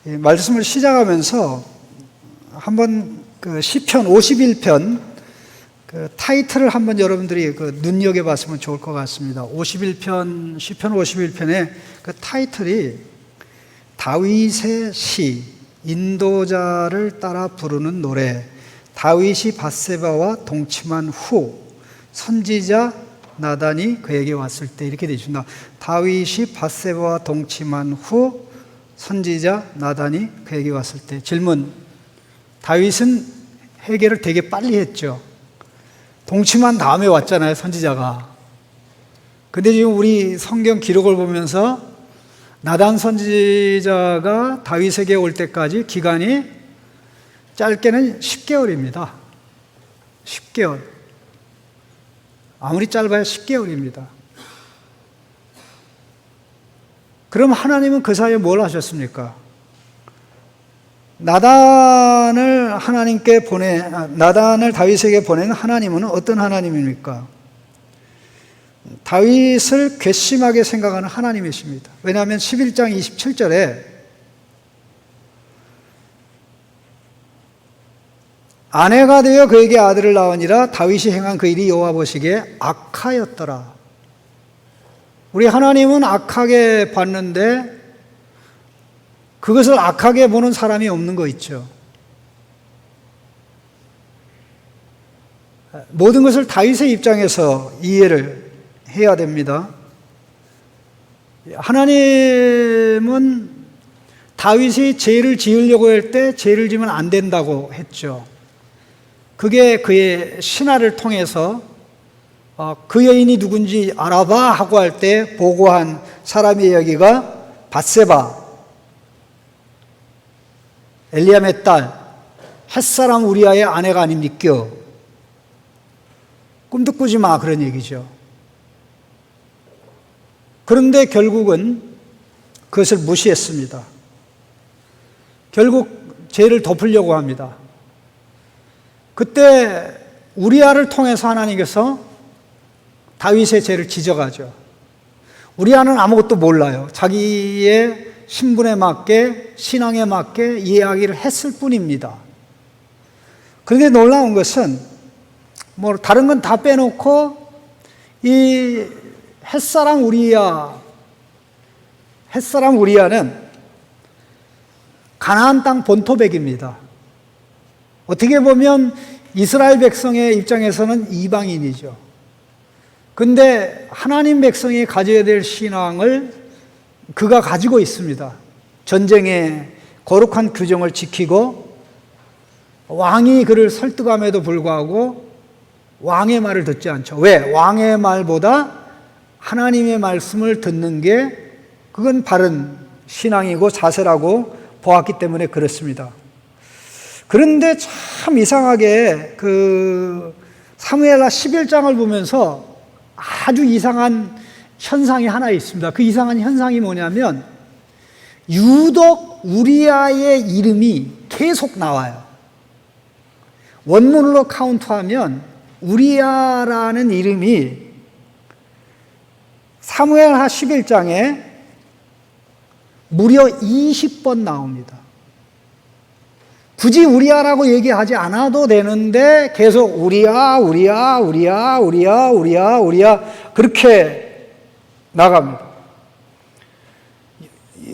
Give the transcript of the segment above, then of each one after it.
말씀을 시작하면서 한번 그 시편 51편 그 타이틀을 한번 여러분들이 그 눈여겨봤으면 좋을 것 같습니다. 51편 시편 51편의 그 타이틀이 다윗의 시, 인도자를 따라 부르는 노래, 다윗이 밧세바와 동침한 후 선지자 나단이 그에게 왔을 때, 이렇게 되어 있습니다. 다윗이 밧세바와 동침한 후 선지자 나단이 그에게 왔을 때. 질문: 다윗은 해결을 되게 빨리 했죠. 동침한 다음에 왔잖아요, 선지자가. 근데 지금 우리 성경 기록을 보면서 나단 선지자가 다윗에게 올 때까지 기간이 짧게는 10개월입니다. 10개월. 아무리 짧아야 10개월입니다. 그럼 하나님은 그 사이에 뭘 하셨습니까? 나단을 다윗에게 보낸 하나님은 어떤 하나님입니까? 다윗을 괘씸하게 생각하는 하나님이십니다. 왜냐하면 11장 27절에 아내가 되어 그에게 아들을 낳으니라 다윗이 행한 그 일이 여호와 보시기에 악하였더라. 우리 하나님은 악하게 봤는데 그것을 악하게 보는 사람이 없는 거 있죠. 모든 것을 다윗의 입장에서 이해를 해야 됩니다. 하나님은 다윗이 죄를 지으려고 할 때 죄를 지으면 안 된다고 했죠. 그게 그의 신하를 통해서 그 여인이 누군지 알아봐 하고 할 때 보고한 사람의 이야기가 밧세바, 엘리암의 딸, 햇사람 우리아의 아내가 아닙니까? 꿈도 꾸지 마, 그런 얘기죠. 그런데 결국은 그것을 무시했습니다. 결국 죄를 덮으려고 합니다. 그때 우리아를 통해서 하나님께서 다윗의 죄를 지적하죠. 우리아는 아무것도 몰라요. 자기의 신분에 맞게, 신앙에 맞게 이야기를 했을 뿐입니다. 그런데 놀라운 것은 다른 건 다 빼놓고 이 햇사람 우리아는 가나안 땅 본토백입니다. 어떻게 보면 이스라엘 백성의 입장에서는 이방인이죠. 근데 하나님 백성이 가져야 될 신앙을 그가 가지고 있습니다. 전쟁의 거룩한 규정을 지키고 왕이 그를 설득함에도 불구하고 왕의 말을 듣지 않죠. 왜? 왕의 말보다 하나님의 말씀을 듣는 게 그건 바른 신앙이고 자세라고 보았기 때문에 그렇습니다. 그런데 참 이상하게 그 사무엘하 11장을 보면서 아주 이상한 현상이 하나 있습니다. 그 이상한 현상이 뭐냐면 유독 우리아의 이름이 계속 나와요. 원문으로 카운트하면 우리아라는 이름이 사무엘하 11장에 무려 20번 나옵니다. 굳이 우리아라고 얘기하지 않아도 되는데 계속 우리아 그렇게 나갑니다.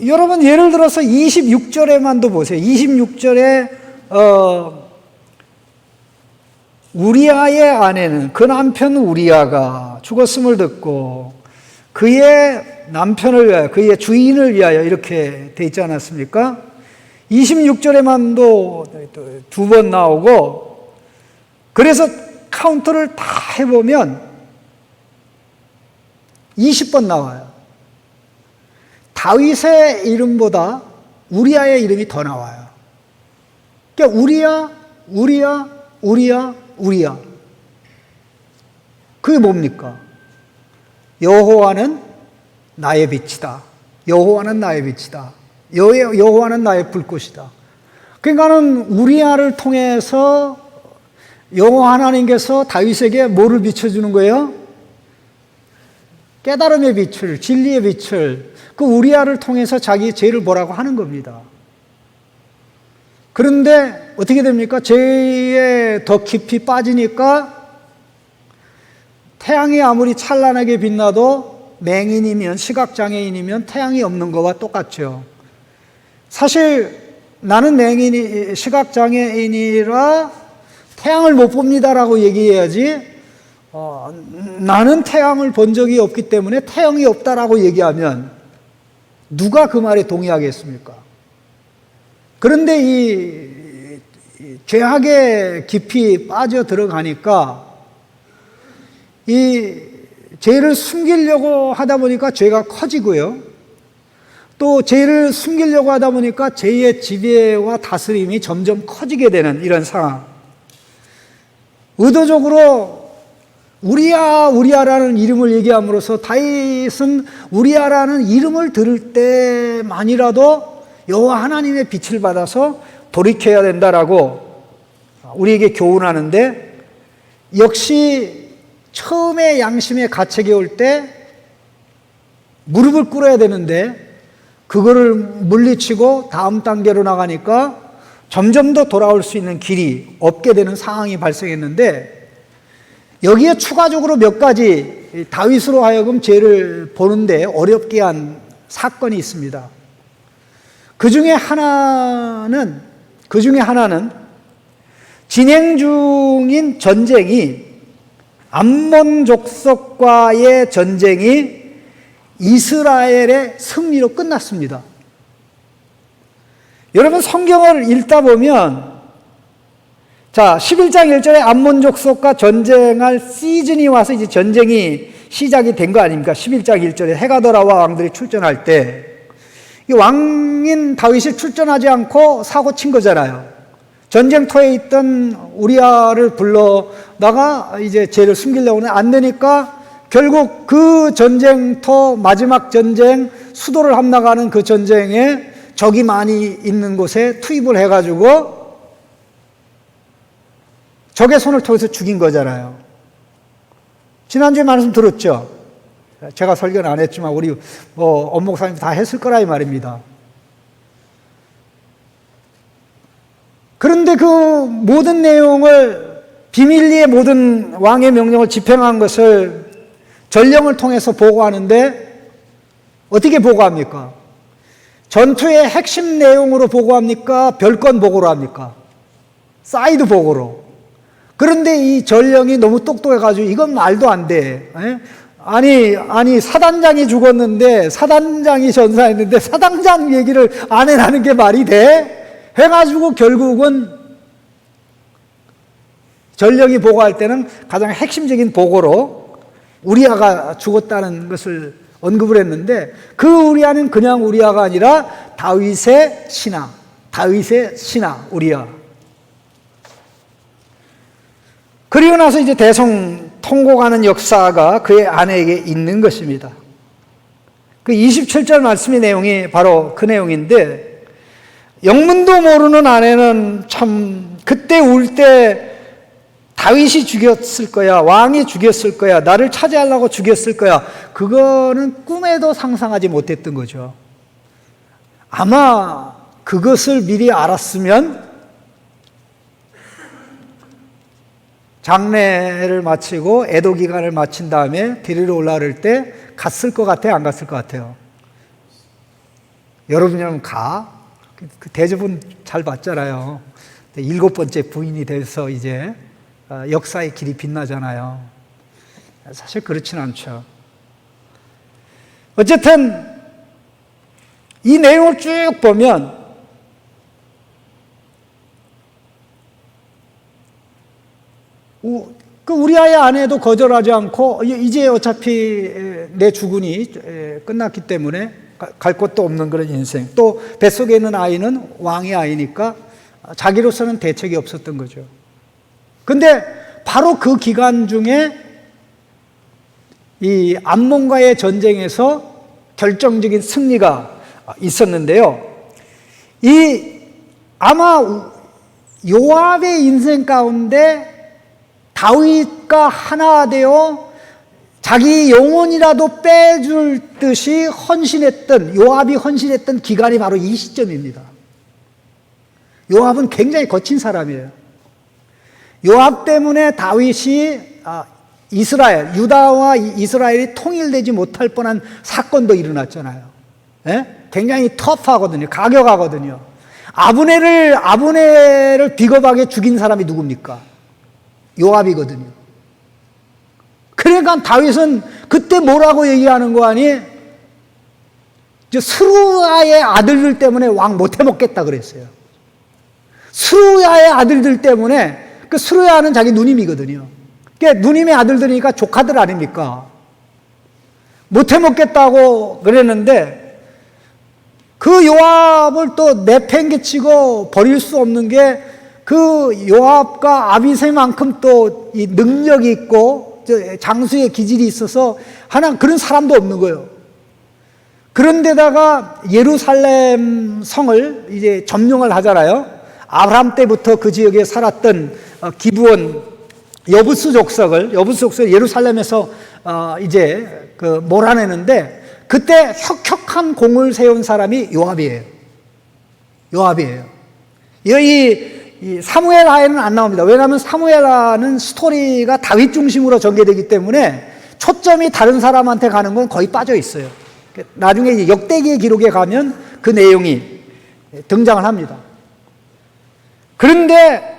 여러분 예를 들어서 26절에만도 보세요. 26절에 우리아의 아내는 그 남편 우리아가 죽었음을 듣고 그의 남편을 위하여 그의 주인을 위하여 이렇게 돼 있지 않았습니까? 26절에만도 2번 나오고, 그래서 카운트를 다 해보면 20번 나와요. 다윗의 이름보다 우리아의 이름이 더 나와요. 그러니까 우리아. 그게 뭡니까? 여호와는 나의 빛이다. 여호와는 나의 빛이다. 여호와는 나의 불꽃이다. 그러니까는 우리아를 통해서 여호와 하나님께서 다윗에게 뭐를 비춰주는 거예요? 깨달음의 빛을, 진리의 빛을, 그 우리아를 통해서 자기 죄를 보라고 하는 겁니다. 그런데 어떻게 됩니까? 죄에 더 깊이 빠지니까 태양이 아무리 찬란하게 빛나도 맹인이면, 시각장애인이면 태양이 없는 거와 똑같죠. 사실 나는 맹인이, 시각장애인이라 태양을 못 봅니다라고 얘기해야지, 나는 태양을 본 적이 없기 때문에 태양이 없다라고 얘기하면 누가 그 말에 동의하겠습니까? 그런데 이 죄악에 깊이 빠져 들어가니까 이 죄를 숨기려고 하다 보니까 죄가 커지고요. 또 죄를 숨기려고 하다 보니까 죄의 지배와 다스림이 점점 커지게 되는 이런 상황. 의도적으로 우리야, 우리야라는 이름을 얘기함으로써 다윗은 우리야라는 이름을 들을 때만이라도 여호와 하나님의 빛을 받아서 돌이켜야 된다라고 우리에게 교훈하는데, 역시 처음에 양심의 가책이 올 때 무릎을 꿇어야 되는데 그거를 물리치고 다음 단계로 나가니까 점점 더 돌아올 수 있는 길이 없게 되는 상황이 발생했는데, 여기에 추가적으로 몇 가지 다윗으로 하여금 죄를 보는데 어렵게 한 사건이 있습니다. 그 중에 하나는 진행 중인 전쟁이, 암몬 족속과의 전쟁이 이스라엘의 승리로 끝났습니다. 여러분 성경을 읽다 보면, 자, 11장 1절에 암몬 족속과 전쟁할 시즌이 와서 이제 전쟁이 시작이 된 거 아닙니까? 11장 1절에 해가 돌아와 왕들이 출전할 때 이 왕인 다윗이 출전하지 않고 사고 친 거잖아요. 전쟁터에 있던 우리야를 불러다가 이제 죄를 숨기려고 하는데 안 되니까 결국 그 전쟁터, 마지막 전쟁, 수도를 함락하는 그 전쟁에 적이 많이 있는 곳에 투입을 해가지고 적의 손을 통해서 죽인 거잖아요. 지난주에 말씀 들었죠? 제가 설교는 안 했지만 우리 엄 목사님 다 했을 거라 이 말입니다. 그런데 그 모든 내용을, 비밀리에 모든 왕의 명령을 집행한 것을 전령을 통해서 보고하는데 어떻게 보고합니까? 전투의 핵심 내용으로 보고합니까? 별건 보고로 합니까? 사이드 보고로. 그런데 이 전령이 너무 똑똑해가지고 이건 말도 안 돼. 아니 사단장이 죽었는데, 사단장이 전사했는데 사단장 얘기를 안 해라는 게 말이 돼? 해가지고 결국은 전령이 보고할 때는 가장 핵심적인 보고로 우리야가 죽었다는 것을 언급을 했는데, 그 우리야는 그냥 우리야가 아니라 다윗의 신하 우리야. 그리고 나서 이제 대성 통곡하는 역사가 그의 아내에게 있는 것입니다. 그 27절 말씀의 내용이 바로 그 내용인데, 영문도 모르는 아내는 참 그때 울 때 다윗이 죽였을 거야, 왕이 죽였을 거야, 나를 차지하려고 죽였을 거야, 그거는 꿈에도 상상하지 못했던 거죠. 아마 그것을 미리 알았으면 장례를 마치고 애도 기간을 마친 다음에 데리러 올라올 때 갔을 것 같아요? 안 갔을 것 같아요? 여러분이라면 가? 그 대접은 잘 받잖아요. 7번째 부인이 돼서 이제 역사의 길이 빛나잖아요. 사실 그렇진 않죠. 어쨌든 이 내용을 쭉 보면 그 우리아의 아내도 거절하지 않고, 이제 어차피 내 주군이 끝났기 때문에 갈 곳도 없는 그런 인생, 또 뱃속에 있는 아이는 왕의 아이니까 자기로서는 대책이 없었던 거죠. 근데 바로 그 기간 중에 이 암몬과의 전쟁에서 결정적인 승리가 있었는데요. 아마 요압의 인생 가운데 다윗과 하나 되어 자기 영혼이라도 빼줄 듯이 요압이 헌신했던 기간이 바로 이 시점입니다. 요압은 굉장히 거친 사람이에요. 요압 때문에 다윗이 이스라엘, 유다와 이스라엘이 통일되지 못할 뻔한 사건도 일어났잖아요. 예? 굉장히 터프하거든요. 가격하거든요. 아브넬을 비겁하게 죽인 사람이 누굽니까? 요압이거든요. 그러니까 다윗은 그때 뭐라고 얘기하는 거 아니? 스루야의 아들들 때문에 왕 못 해먹겠다 그랬어요. 스루야의 아들들 때문에, 그 스루야는 자기 누님이거든요. 그러니까 누님의 아들들이니까 조카들 아닙니까? 못 해먹겠다고 그랬는데, 그 요압을 또 내팽개치고 버릴 수 없는 게, 그 요압과 아비새만큼 또 이 능력이 있고 장수의 기질이 있어서 하나 그런 사람도 없는 거예요. 그런데다가 예루살렘 성을 이제 점령을 하잖아요. 아브라함 때부터 그 지역에 살았던 기브온 여부스 족속을 예루살렘에서 이제 그 몰아내는데, 그때 혁혁한 공을 세운 사람이 요압이에요. 이 사무엘하에는 안 나옵니다. 왜냐하면 사무엘하는 스토리가 다윗 중심으로 전개되기 때문에 초점이 다른 사람한테 가는 건 거의 빠져 있어요. 나중에 역대기의 기록에 가면 그 내용이 등장을 합니다. 그런데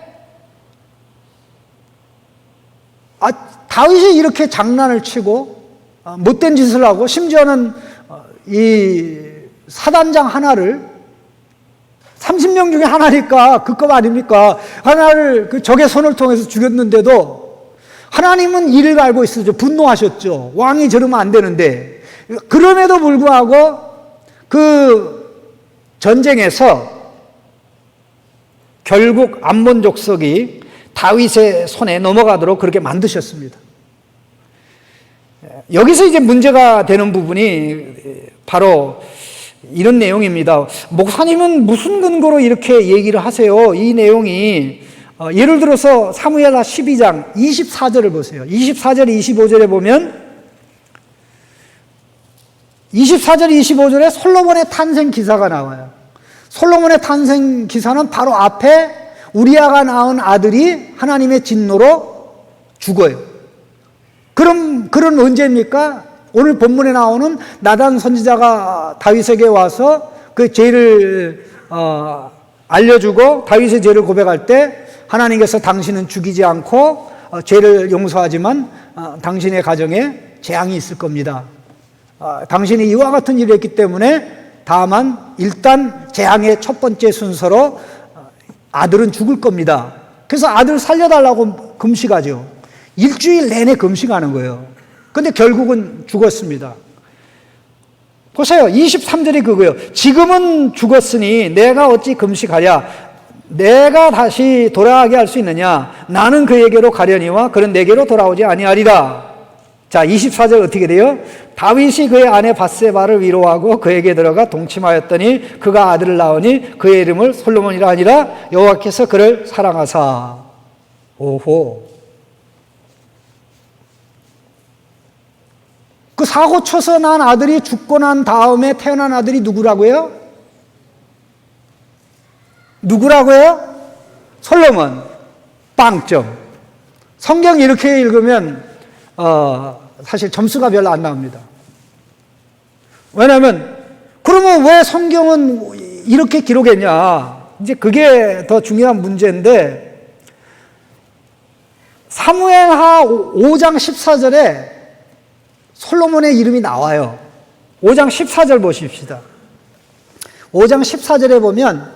다윗이 이렇게 장난을 치고 못된 짓을 하고, 심지어는 이 사단장 하나를 30명 중에 하나니까 그것 아닙니까? 하나를 그 적의 손을 통해서 죽였는데도 하나님은 이를 알고 있었죠. 분노하셨죠. 왕이 저러면 안 되는데. 그럼에도 불구하고 그 전쟁에서 결국 암몬 족속이 다윗의 손에 넘어가도록 그렇게 만드셨습니다. 여기서 이제 문제가 되는 부분이 바로 이런 내용입니다. 목사님은 무슨 근거로 이렇게 얘기를 하세요? 이 내용이 예를 들어서 사무엘하 12장 24절을 보세요. 24절 25절에 보면 24절 25절에 솔로몬의 탄생 기사가 나와요. 솔로몬의 탄생 기사는 바로 앞에 우리아가 낳은 아들이 하나님의 진노로 죽어요. 그럼 언제입니까? 오늘 본문에 나오는 나단 선지자가 다윗에게 와서 그 죄를 알려주고 다윗의 죄를 고백할 때, 하나님께서 당신은 죽이지 않고 죄를 용서하지만 당신의 가정에 재앙이 있을 겁니다. 당신이 이와 같은 일을 했기 때문에 다만 일단 재앙의 첫 번째 순서로 아들은 죽을 겁니다. 그래서 아들 살려달라고 금식하죠. 일주일 내내 금식하는 거예요. 근데 결국은 죽었습니다. 보세요. 23절이 그거예요. 지금은 죽었으니 내가 어찌 금식하랴? 내가 다시 돌아가게 할 수 있느냐? 나는 그에게로 가려니와 그는 내게로 돌아오지 아니하리라. 자, 24절 어떻게 돼요? 다윗이 그의 아내 밧세바를 위로하고 그에게 들어가 동침하였더니 그가 아들을 낳으니 그의 이름을 솔로몬이라 하니라. 여호와께서 그를 사랑하사. 오호. 그 사고 쳐서 난 아들이 죽고 난 다음에 태어난 아들이 누구라고요? 솔로몬. 빵점. 성경 이렇게 읽으면 사실 점수가 별로 안 나옵니다. 왜냐하면 그러면 왜 성경은 이렇게 기록했냐? 이제 그게 더 중요한 문제인데, 사무엘하 5장 14절에 솔로몬의 이름이 나와요. 5장 14절 보십시다. 5장 14절에 보면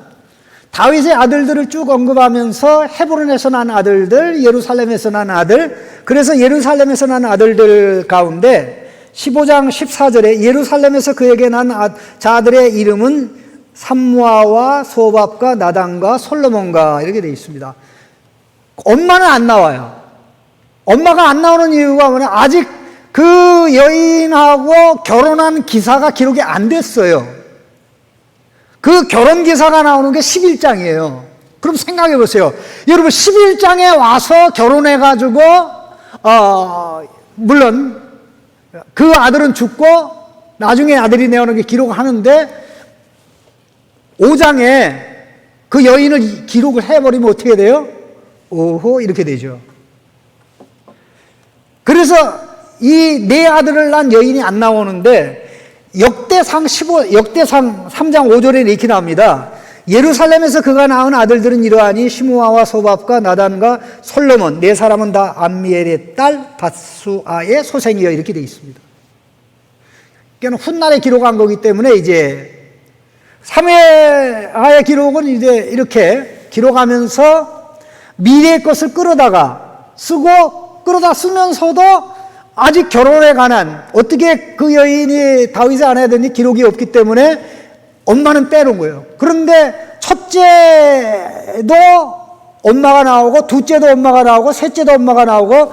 다윗의 아들들을 쭉 언급하면서 헤브론에서 난 아들들, 예루살렘에서 난 아들, 그래서 예루살렘에서 난 아들들 가운데 15장 14절에 예루살렘에서 그에게 난 자들의 이름은 삼무아와 소밥과 나단과 솔로몬과 이렇게 되어 있습니다. 엄마는 안 나와요. 엄마가 안 나오는 이유가 뭐냐? 아직 그 여인하고 결혼한 기사가 기록이 안 됐어요. 그 결혼 기사가 나오는 게 11장이에요. 그럼 생각해 보세요. 여러분 11장에 와서 결혼해가지고 물론 그 아들은 죽고 나중에 아들이 나오는 게 기록하는데 5장에 그 여인을 기록을 해버리면 어떻게 돼요? 오호, 이렇게 되죠. 그래서 이 네 아들을 낳은 여인이 안 나오는데 역대상 3장 5절에 이렇게 나옵니다. 예루살렘에서 그가 낳은 아들들은 이러하니 시므아와 소밥과 나단과 솔로몬 네 사람은 다 암미엘의 딸 밧수아의 소생이여, 이렇게 되어 있습니다. 그러니까 훗날에 기록한 거기 때문에 이제 사무엘하의 기록은 이제 이렇게 기록하면서 미래의 것을 끌어다가 쓰면서도 아직 결혼에 관한 어떻게 그 여인이 다윗의 아내가 됐는지 기록이 없기 때문에 엄마는 빼놓은 거예요. 그런데 첫째도 엄마가 나오고 둘째도 엄마가 나오고 셋째도 엄마가 나오고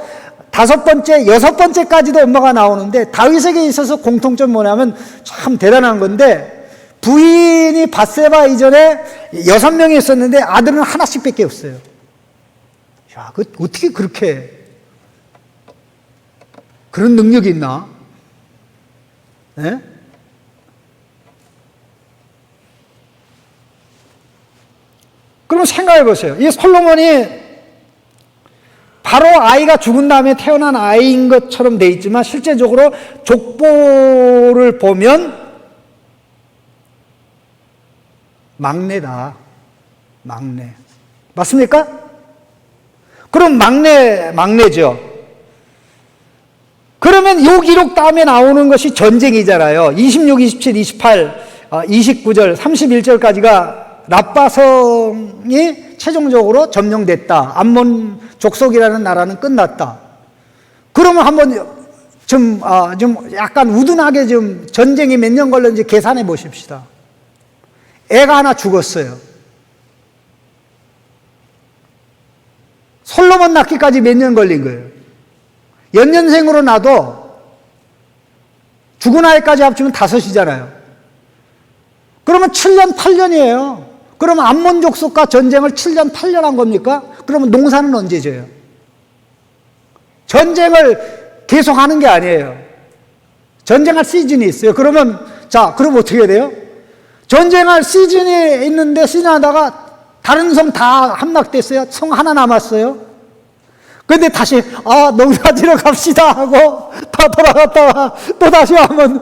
다섯 번째, 여섯 번째까지도 엄마가 나오는데 다윗에게 있어서 공통점 뭐냐면 참 대단한 건데 부인이 밧세바 이전에 6명이 있었는데 아들은 하나씩 밖에 없어요. 야, 그 어떻게 그렇게 그런 능력이 있나? 네? 그럼 생각해 보세요. 이 솔로몬이 바로 아이가 죽은 다음에 태어난 아이인 것처럼 돼 있지만 실제적으로 족보를 보면 막내다. 막내. 맞습니까? 그럼 막내죠. 그러면 요 기록 다음에 나오는 것이 전쟁이잖아요. 26, 27, 28, 29절, 31절까지가 랍바성이 최종적으로 점령됐다. 암몬 족속이라는 나라는 끝났다. 그러면 한번 좀 약간 우둔하게 좀 전쟁이 몇 년 걸렸는지 계산해 보십시다. 애가 하나 죽었어요. 솔로몬 낳기까지 몇 년 걸린 거예요. 연년생으로 나도 죽은 아이까지 합치면 5이잖아요. 그러면 7년, 8년이에요. 그러면 암몬 족속과 전쟁을 7년, 8년 한 겁니까? 그러면 농사는 언제 져요? 전쟁을 계속 하는 게 아니에요. 전쟁할 시즌이 있어요. 그럼 어떻게 해야 돼요? 전쟁할 시즌이 있는데 시즌 하다가 다른 성 다 함락됐어요. 성 하나 남았어요. 근데 다시 농사 지러 갑시다 하고 다 돌아갔다가 또 다시 하면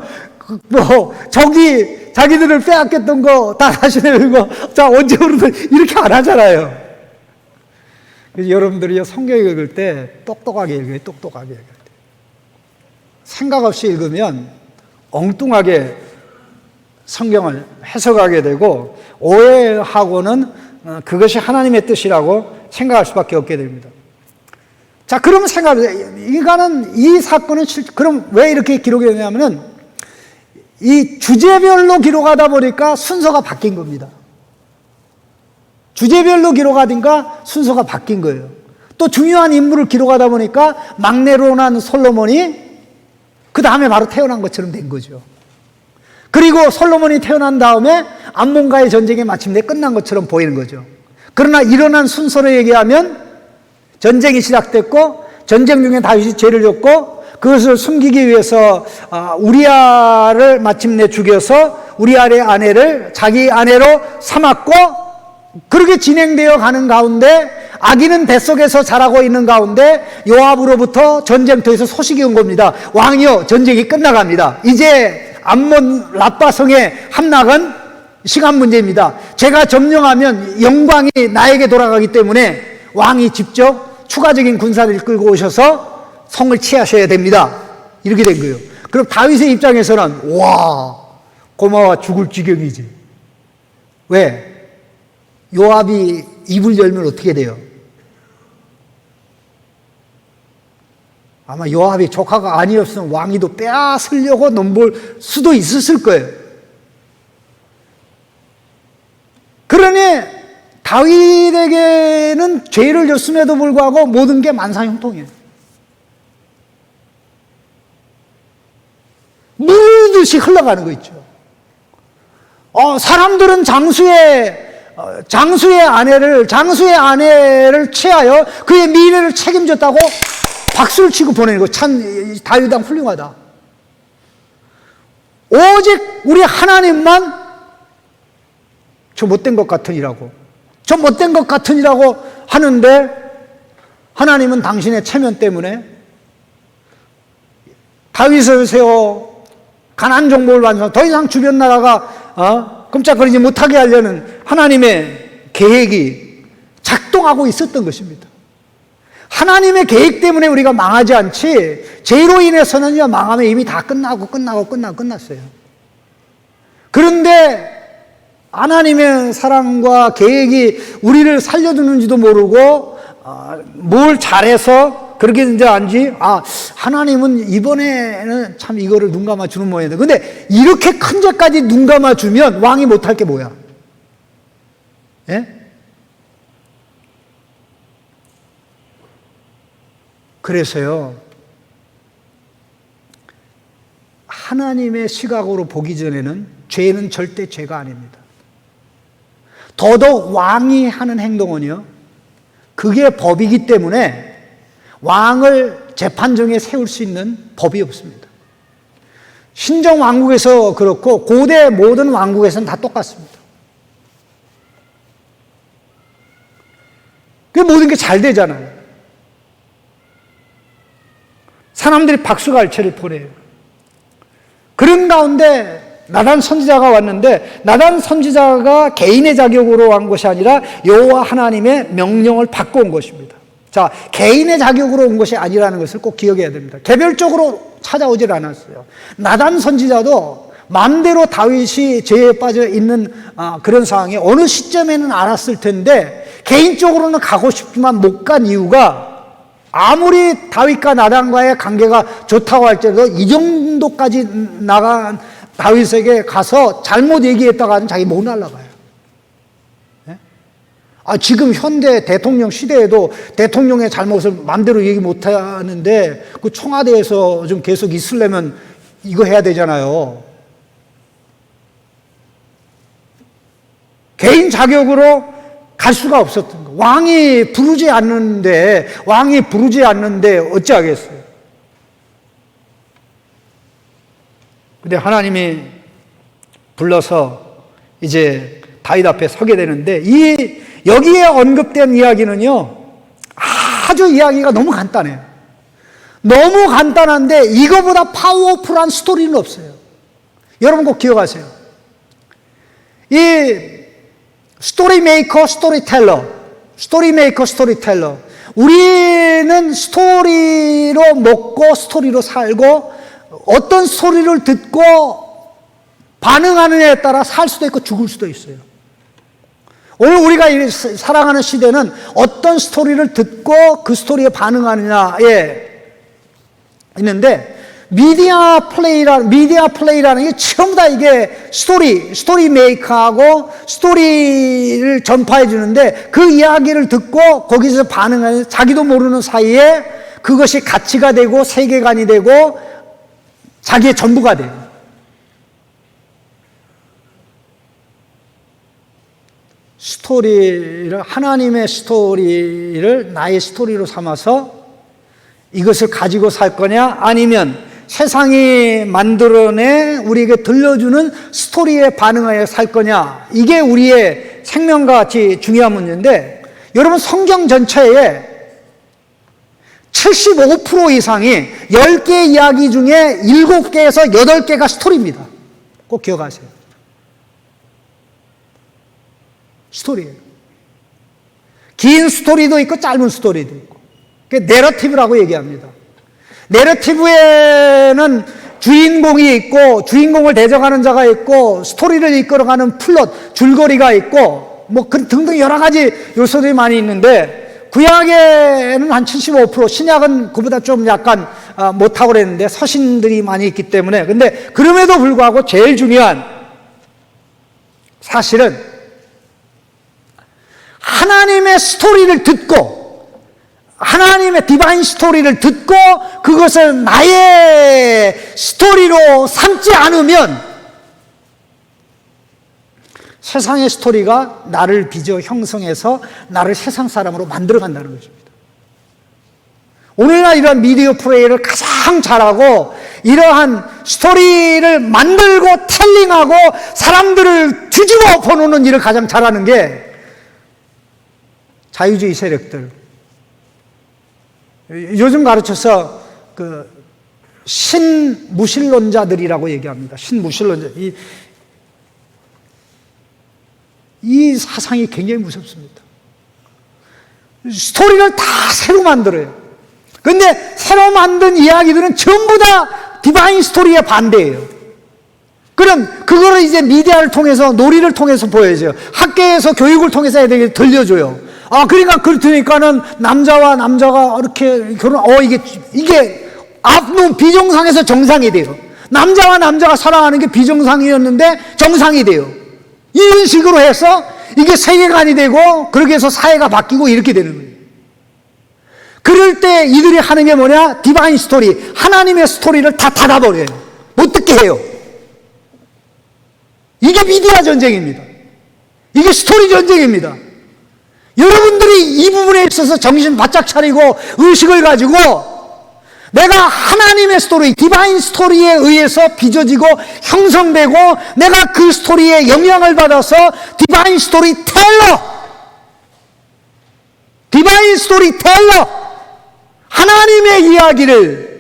적이 자기들을 빼앗겼던 거 다 다시 내리고 언제 오르든 이렇게 안 하잖아요. 그래서 여러분들이 성경 읽을 때 똑똑하게 읽어요. 똑똑하게 읽을 때 생각 없이 읽으면 엉뚱하게 성경을 해석하게 되고 오해하고는 그것이 하나님의 뜻이라고 생각할 수밖에 없게 됩니다. 자, 그러면 생각해보세요. 인간은 이 사건은 그럼 왜 이렇게 기록이 되냐면은 이 주제별로 기록하다 보니까 순서가 바뀐 겁니다. 주제별로 기록하니까 순서가 바뀐 거예요. 또 중요한 인물을 기록하다 보니까 막내로 난 솔로몬이 그 다음에 바로 태어난 것처럼 된 거죠. 그리고 솔로몬이 태어난 다음에 암몬과의 전쟁이 마침내 끝난 것처럼 보이는 거죠. 그러나 일어난 순서로 얘기하면 전쟁이 시작됐고 전쟁 중에 다윗이 죄를 졌고 그것을 숨기기 위해서 우리아를 마침내 죽여서 우리아의 아내를 자기 아내로 삼았고 그렇게 진행되어 가는 가운데 아기는 뱃속에서 자라고 있는 가운데 요압으로부터 전쟁터에서 소식이 온 겁니다. 왕이여, 전쟁이 끝나갑니다. 이제 암몬 랍바성의 함락은 시간 문제입니다. 제가 점령하면 영광이 나에게 돌아가기 때문에 왕이 직접 추가적인 군사를 끌고 오셔서 성을 취하셔야 됩니다. 이렇게 된 거예요. 그럼 다윗의 입장에서는 와, 고마워, 죽을 지경이지. 왜? 요압이 입을 열면 어떻게 돼요? 아마 요압이 조카가 아니었으면 왕위도 빼앗으려고 넘볼 수도 있었을 거예요. 그러니 다윗에게는 죄를 졌음에도 불구하고 모든 게 만사형통이에요. 물듯이 흘러가는 거 있죠. 사람들은 장수의 아내를 취하여 그의 미래를 책임졌다고 박수를 치고 보내는 거. 참 다윗왕 훌륭하다. 오직 우리 하나님만 저 못된 것 같으니라고 저 못된 것 같으니라고 하는데 하나님은 당신의 체면 때문에 다윗을 세워 가나안 정복을 완성, 더 이상 주변 나라가 끔찍거리지 못하게 하려는 하나님의 계획이 작동하고 있었던 것입니다. 하나님의 계획 때문에 우리가 망하지 않지, 죄로 인해서는 망하면 이미 다 끝났어요. 그런데 하나님의 사랑과 계획이 우리를 살려두는지도 모르고 뭘 잘해서 그렇게 이제 안지, 하나님은 이번에는 참 이거를 눈 감아주는 모양이다. 근데 이렇게 큰 죄까지 눈 감아주면 왕이 못할 게 뭐야? 예? 그래서요, 하나님의 시각으로 보기 전에는 죄는 절대 죄가 아닙니다. 더더욱 왕이 하는 행동은요, 그게 법이기 때문에 왕을 재판정에 세울 수 있는 법이 없습니다. 신정 왕국에서 그렇고 고대 모든 왕국에서는 다 똑같습니다. 그 모든 게 잘 되잖아요. 사람들이 박수갈채를 보내요. 그런 가운데 나단 선지자가 왔는데, 나단 선지자가 개인의 자격으로 온 것이 아니라 여호와 하나님의 명령을 받고 온 것입니다. 자, 개인의 자격으로 온 것이 아니라는 것을 꼭 기억해야 됩니다. 개별적으로 찾아오질 않았어요. 나단 선지자도 마음대로 다윗이 죄에 빠져 있는 그런 상황에 어느 시점에는 알았을 텐데, 개인적으로는 가고 싶지만 못 간 이유가, 아무리 다윗과 나단과의 관계가 좋다고 할지라도 이 정도까지 나간 다윗에게 가서 잘못 얘기했다가 하면 자기 못 날아가요. 네? 지금 현대 대통령 시대에도 대통령의 잘못을 마음대로 얘기 못 하는데, 그 청와대에서 좀 계속 있으려면 이거 해야 되잖아요. 개인 자격으로 갈 수가 없었던 거. 왕이 부르지 않는데 어찌하겠어요? 근데 하나님이 불러서 이제 다윗 앞에 서게 되는데, 여기에 언급된 이야기는요, 아주 이야기가 너무 간단해요. 너무 간단한데 이거보다 파워풀한 스토리는 없어요. 여러분 꼭 기억하세요. 이 스토리 메이커, 스토리텔러. 우리는 스토리로 먹고 스토리로 살고, 어떤 스토리를 듣고 반응하느냐에 따라 살 수도 있고 죽을 수도 있어요. 오늘 우리가 살아가는 시대는 어떤 스토리를 듣고 그 스토리에 반응하느냐에 있는데, 미디어 플레이라는 게 전부 다 이게 스토리 메이커하고 스토리를 전파해 주는데, 그 이야기를 듣고 거기서 반응하는, 자기도 모르는 사이에 그것이 가치가 되고 세계관이 되고 자기의 전부가 돼요. 하나님의 스토리를 나의 스토리로 삼아서 이것을 가지고 살 거냐, 아니면 세상이 만들어내 우리에게 들려주는 스토리에 반응하여 살 거냐, 이게 우리의 생명과 같이 중요한 문제인데, 여러분 성경 전체에 75% 이상이 10개의 이야기 중에 7개에서 8개가 스토리입니다. 꼭 기억하세요. 스토리예요. 긴 스토리도 있고 짧은 스토리도 있고, 그게 내러티브라고 얘기합니다. 내러티브에는 주인공이 있고, 주인공을 대적하는 자가 있고, 스토리를 이끌어가는 플롯, 줄거리가 있고, 등등 여러 가지 요소들이 많이 있는데, 구약에는 한 75%, 신약은 그보다 좀 약간 못하고 그랬는데 서신들이 많이 있기 때문에. 근데 그럼에도 불구하고 제일 중요한 사실은 하나님의 스토리를 듣고, 하나님의 디바인 스토리를 듣고 그것을 나의 스토리로 삼지 않으면 세상의 스토리가 나를 빚어 형성해서 나를 세상 사람으로 만들어간다는 것입니다. 오늘날 이러한 미디어 플레이를 가장 잘하고, 이러한 스토리를 만들고 텔링하고 사람들을 뒤집어 보는 일을 가장 잘하는 게 자유주의 세력들, 요즘 가르쳐서 신무신론자들이라고 얘기합니다. 신무신론자. 이 사상이 굉장히 무섭습니다. 스토리를 다 새로 만들어요. 근데 새로 만든 이야기들은 전부 다 디바인 스토리에 반대예요. 그럼 그거를 이제 미디어를 통해서, 놀이를 통해서 보여줘요. 학교에서 교육을 통해서 애들에게 들려줘요. 그러니까 그러니까는 남자와 남자가 이렇게 이게 비정상에서 정상이 돼요. 남자와 남자가 사랑하는 게 비정상이었는데 정상이 돼요. 이런 식으로 해서 이게 세계관이 되고, 그렇게 해서 사회가 바뀌고 이렇게 되는 거예요. 그럴 때 이들이 하는 게 뭐냐? 디바인 스토리, 하나님의 스토리를 다 닫아버려요. 못 듣게 해요. 이게 미디어 전쟁입니다. 이게 스토리 전쟁입니다. 여러분들이 이 부분에 있어서 정신 바짝 차리고 의식을 가지고 내가 하나님의 스토리, 디바인 스토리에 의해서 빚어지고 형성되고, 내가 그 스토리에 영향을 받아서 디바인 스토리 텔러, 하나님의 이야기를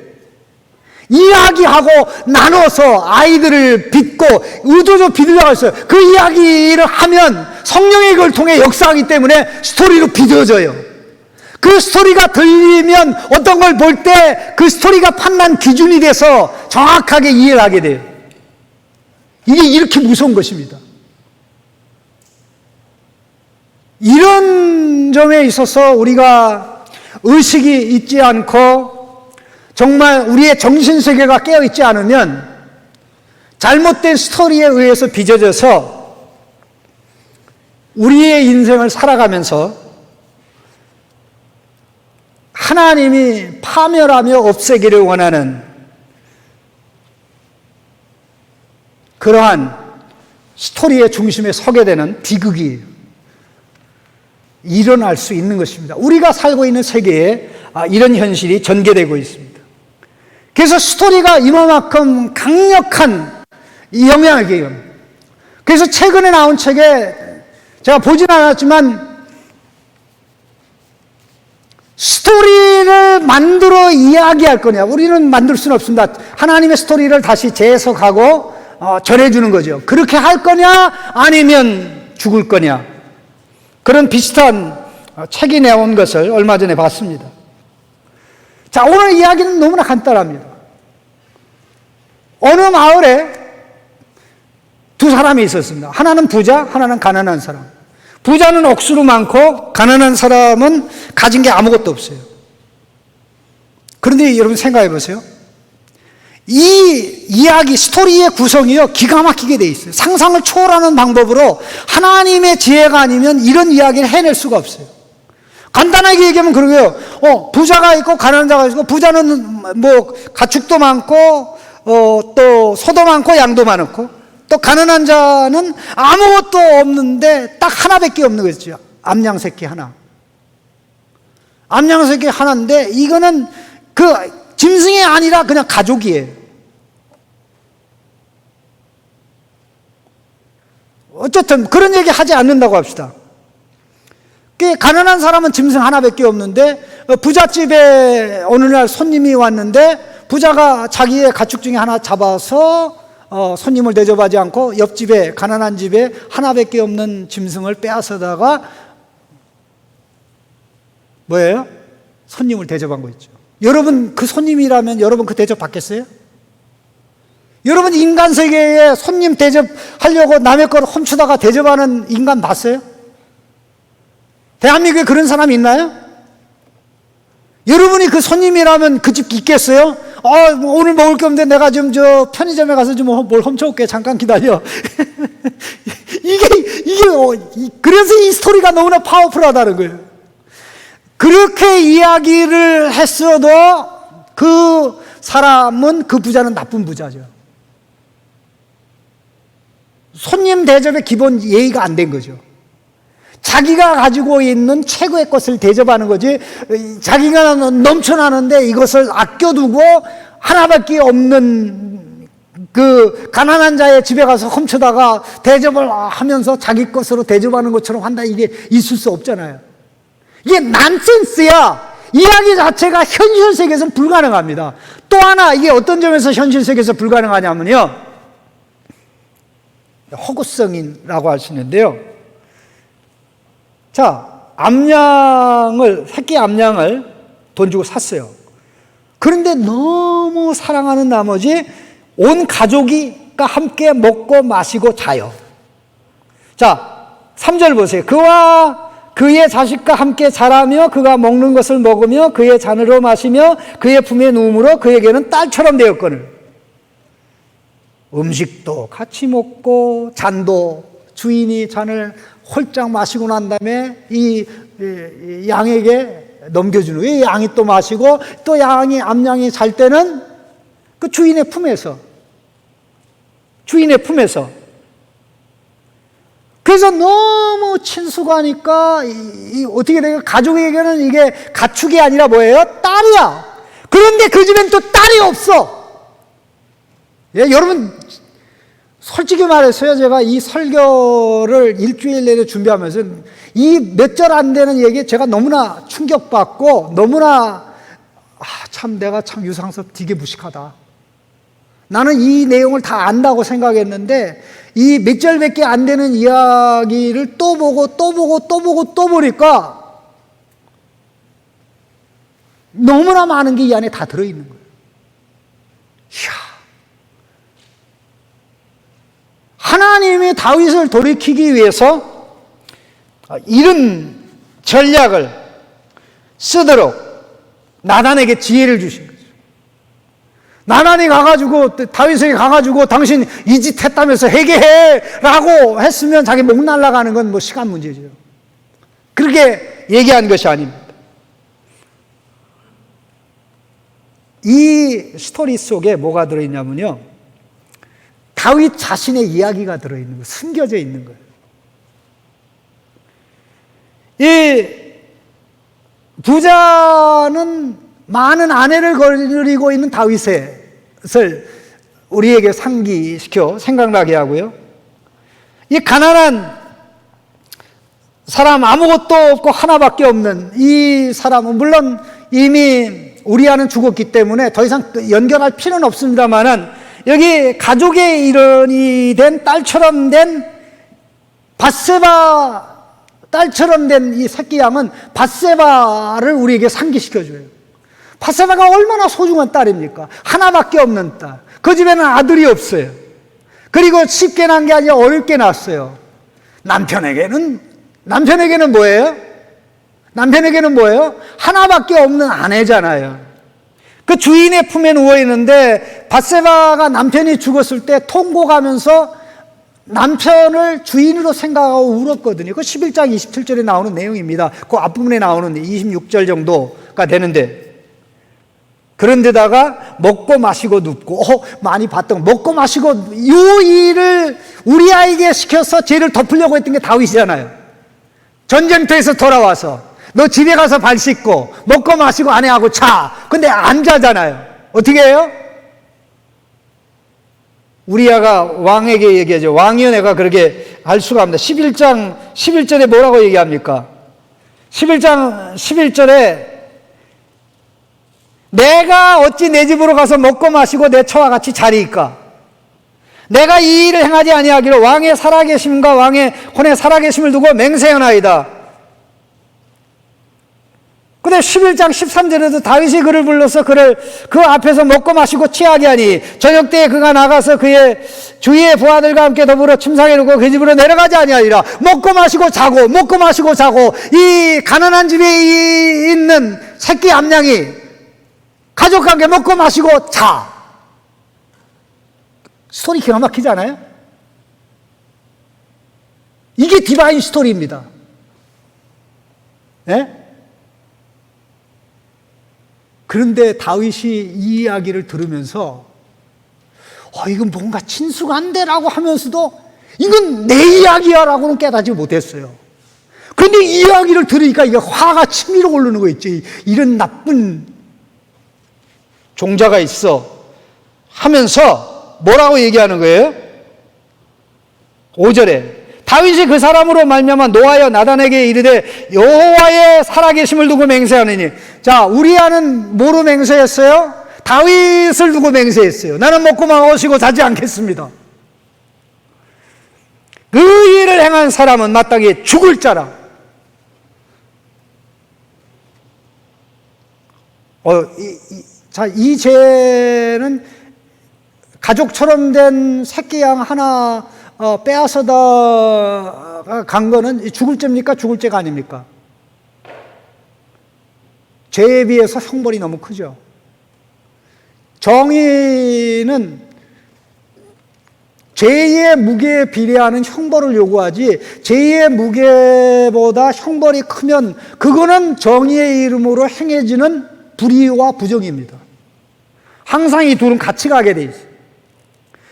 이야기하고 나눠서 아이들을 빚고 의도적 빚으려고 했어요. 그 이야기를 하면 성령의 걸 통해 역사하기 때문에 스토리로 빚어져요. 그 스토리가 들리면 어떤 걸 볼 때 그 스토리가 판단 기준이 돼서 정확하게 이해를 하게 돼요. 이게 이렇게 무서운 것입니다. 이런 점에 있어서 우리가 의식이 있지 않고 정말 우리의 정신세계가 깨어있지 않으면 잘못된 스토리에 의해서 빚어져서 우리의 인생을 살아가면서 하나님이 파멸하며 없애기를 원하는 그러한 스토리의 중심에 서게 되는 비극이 일어날 수 있는 것입니다. 우리가 살고 있는 세계에 이런 현실이 전개되고 있습니다. 그래서 스토리가 이만큼 강력한 영향을 줘요. 그래서 최근에 나온 책에 제가 보진 않았지만 스토리를 만들어 이야기할 거냐? 우리는 만들 수는 없습니다. 하나님의 스토리를 다시 재해석하고 전해주는 거죠. 그렇게 할 거냐? 아니면 죽을 거냐? 그런 비슷한 책이 나온 것을 얼마 전에 봤습니다. 자, 오늘 이야기는 너무나 간단합니다. 어느 마을에 두 사람이 있었습니다. 하나는 부자, 하나는 가난한 사람. 부자는 억수로 많고 가난한 사람은 가진 게 아무것도 없어요. 그런데 여러분 생각해 보세요. 이 이야기, 스토리의 구성이요, 기가 막히게 돼 있어요. 상상을 초월하는 방법으로 하나님의 지혜가 아니면 이런 이야기를 해낼 수가 없어요. 간단하게 얘기하면 그러고요. 부자가 있고 가난한 자가 있고, 부자는 뭐 가축도 많고 또 소도 많고 양도 많고, 또 가난한 자는 아무것도 없는데 딱 하나밖에 없는 거죠. 암양새끼 하나. 암양새끼 하나인데 이거는 그 짐승이 아니라 그냥 가족이에요. 어쨌든 그런 얘기 하지 않는다고 합시다. 가난한 사람은 짐승 하나밖에 없는데 부잣집에 어느 날 손님이 왔는데 부자가 자기의 가축 중에 하나 잡아서 손님을 대접하지 않고 옆집에, 가난한 집에 하나밖에 없는 짐승을 빼앗아다가 뭐예요? 손님을 대접한 거 있죠. 여러분 그 손님이라면 여러분 그 대접 받겠어요? 여러분 인간 세계에 손님 대접하려고 남의 걸 훔치다가 대접하는 인간 봤어요? 대한민국에 그런 사람이 있나요? 여러분이 그 손님이라면 그 집 있겠어요? 오늘 먹을 게 없는데 내가 좀 편의점에 가서 좀 뭘 훔쳐올게. 잠깐 기다려. 그래서 이 스토리가 너무나 파워풀하다는 거예요. 그렇게 이야기를 했어도 그 사람은, 그 부자는 나쁜 부자죠. 손님 대접의 기본 예의가 안 된 거죠. 자기가 가지고 있는 최고의 것을 대접하는 거지, 자기가 넘쳐나는데 이것을 아껴두고 하나밖에 없는 그 가난한 자의 집에 가서 훔쳐다가 대접을 하면서 자기 것으로 대접하는 것처럼 한다, 이게 있을 수 없잖아요. 이게 난센스야. 이야기 자체가 현실 세계에서는 불가능합니다. 또 하나 이게 어떤 점에서 현실 세계에서 불가능하냐면요, 허구성이라고 하시는데요. 자, 새끼 암양을 돈 주고 샀어요. 그런데 너무 사랑하는 나머지 온 가족이 함께 먹고 마시고 자요. 자, 3절 보세요. 그와 그의 자식과 함께 자라며 그가 먹는 것을 먹으며 그의 잔으로 마시며 그의 품에 누움으로 그에게는 딸처럼 되었거늘. 음식도 같이 먹고 잔도 주인이 잔을 홀짝 마시고 난 다음에 이 양에게 넘겨주는 거예요. 양이 또 마시고 또 암양이 잘 때는 그 주인의 품에서. 그래서 너무 친숙하니까 어떻게 돼요? 가족에게는 이게 가축이 아니라 뭐예요? 딸이야. 그런데 그 집엔 또 딸이 없어. 예, 여러분 솔직히 말해서요, 제가 이 설교를 일주일 내내 준비하면서 이 몇 절 안 되는 얘기 제가 너무나 충격받고 너무나 참 내가 참 유상섭 되게 무식하다. 나는 이 내용을 다 안다고 생각했는데 이 몇 절밖에 안 되는 이야기를 또 보고 보니까 너무나 많은 게 이 안에 다 들어있는 거예요. 이야. 하나님이 다윗을 돌이키기 위해서 이런 전략을 쓰도록 나단에게 지혜를 주신 거죠. 나단이 가가지고 다윗에게 가가지고 당신 이 짓 했다면서 회개해라고 했으면 자기 목 날라가는 건 뭐 시간 문제죠. 그렇게 얘기한 것이 아닙니다. 이 스토리 속에 뭐가 들어있냐면요, 다윗 자신의 이야기가 들어있는 거예요. 숨겨져 있는 거예요. 이 부자는 많은 아내를 거느리고 있는 다윗을 우리에게 상기시켜 생각나게 하고요. 이 가난한 사람, 아무것도 없고 하나밖에 없는 이 사람은 물론 이미 우리아는 죽었기 때문에 더 이상 연결할 필요는 없습니다만은 여기 가족의 일원이 된 딸처럼 된 밧세바, 딸처럼 된 이 새끼 양은 밧세바를 우리에게 상기시켜줘요. 밧세바가 얼마나 소중한 딸입니까? 하나밖에 없는 딸. 그 집에는 아들이 없어요. 그리고 쉽게 난 게 아니라 어렵게 낳았어요. 남편에게는 뭐예요? 하나밖에 없는 아내잖아요. 그 주인의 품에 누워 있는데 밧세바가 남편이 죽었을 때 통곡하면서 남편을 주인으로 생각하고 울었거든요. 그 11장 27절에 나오는 내용입니다. 그 앞부분에 나오는 26절 정도가 되는데, 그런데다가 먹고 마시고 눕고, 많이 봤던 먹고 마시고 이 일을 우리아에게 시켜서 죄를 덮으려고 했던 게 다윗이잖아요. 전쟁터에서 돌아와서 너 집에 가서 발 씻고 먹고 마시고 아내하고 자. 근데 안 자잖아요. 어떻게 해요? 우리아가 왕에게 얘기하죠. 왕이여 내가 그렇게 할 수가 없다. 11장 11절에 뭐라고 얘기합니까? 11장 11절에 내가 어찌 내 집으로 가서 먹고 마시고 내 처와 같이 자리이까? 내가 이 일을 행하지 아니하기로 왕의 살아계심과 왕의 혼의 살아계심을 두고 맹세하나이다. 근데 11장 13절에도 다윗이 그를 불러서 그를 그 앞에서 먹고 마시고 취하게 하니 저녁 때에 그가 나가서 그의 주위의 부하들과 함께 더불어 침상에 누고 그 집으로 내려가지 아니하리라. 먹고 마시고 자고 이 가난한 집에 있는 새끼 암양이 가족과 함께 먹고 마시고 자. 스토리 기가 막히지 않아요? 이게 디바인 스토리입니다. 네? 그런데 다윗이 이 이야기를 들으면서 이건 뭔가 친숙한데라고 하면서도 이건 내 이야기야 라고는 깨닫지 못했어요. 그런데 이 이야기를 들으니까 이게 화가 치밀어 오르는 거 있지. 이런 나쁜 종자가 있어 하면서 뭐라고 얘기하는 거예요? 5절에 다윗이 그 사람으로 말미암아 노하여 나단에게 이르되 여호와의 살아계심을 두고 맹세하느니. 자, 우리아는 뭐로 맹세했어요? 다윗을 두고 맹세했어요. 나는 먹고 마시고 자지 않겠습니다. 그 일을 행한 사람은 마땅히 죽을 자라. 이 죄는 가족처럼 된 새끼 양 하나 빼앗아다 간 거는 죽을 죄입니까? 죽을 죄가 아닙니까? 죄에 비해서 형벌이 너무 크죠. 정의는 죄의 무게에 비례하는 형벌을 요구하지, 죄의 무게보다 형벌이 크면 그거는 정의의 이름으로 행해지는 불의와 부정입니다. 항상 이 둘은 같이 가게 돼 있어요.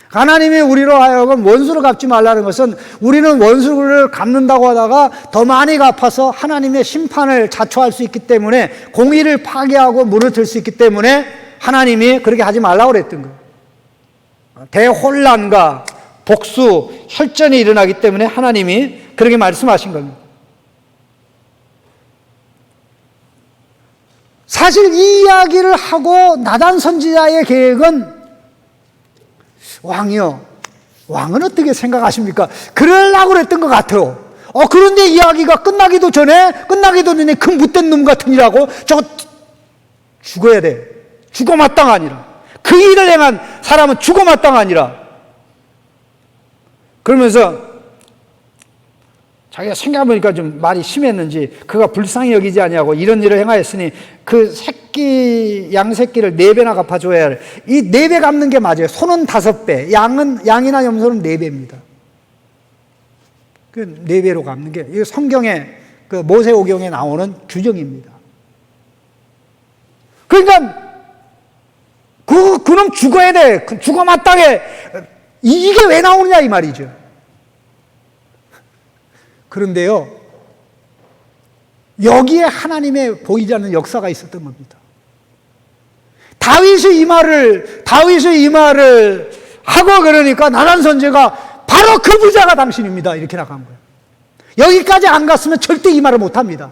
하나님이 우리로 하여금 원수를 갚지 말라는 것은 우리는 원수를 갚는다고 하다가 더 많이 갚아서 하나님의 심판을 자초할 수 있기 때문에, 공의를 파괴하고 무너뜨릴 수 있기 때문에 하나님이 그렇게 하지 말라고 그랬던 거예요. 대혼란과 복수, 혈전이 일어나기 때문에 하나님이 그렇게 말씀하신 겁니다. 사실 이 이야기를 하고 나단 선지자의 계획은, 왕이요, 왕은 어떻게 생각하십니까? 그러려고 그랬던 것 같아요. 그런데 이야기가 끝나기도 전에 그 못된 놈 같으니라고, 저거 죽어야 돼. 죽어 마땅하니라. 그 일을 행한 사람은 죽어 마땅하니라. 그러면서 자기가 생각해보니까 좀 말이 심했는지 그가 불쌍히 여기지 아니하고 이런 일을 행하였으니 그 새끼, 양 새끼를 4배나 갚아줘야 할. 이 4배 갚는 게 맞아요. 소는 5배, 양이나 염소는 4배입니다. 그 4배로 갚는 게 이 성경에, 그 모세오경에 나오는 규정입니다. 그러니까 그놈 죽어야 돼. 죽어 마땅해. 이게 왜 나오느냐 이 말이죠. 그런데요, 여기에 하나님의 보이지 않는 역사가 있었던 겁니다. 다윗이 이 말을 하고, 그러니까 나단 선지자가 바로 그 부자가 당신입니다, 이렇게 나간 거예요. 여기까지 안 갔으면 절대 이 말을 못 합니다.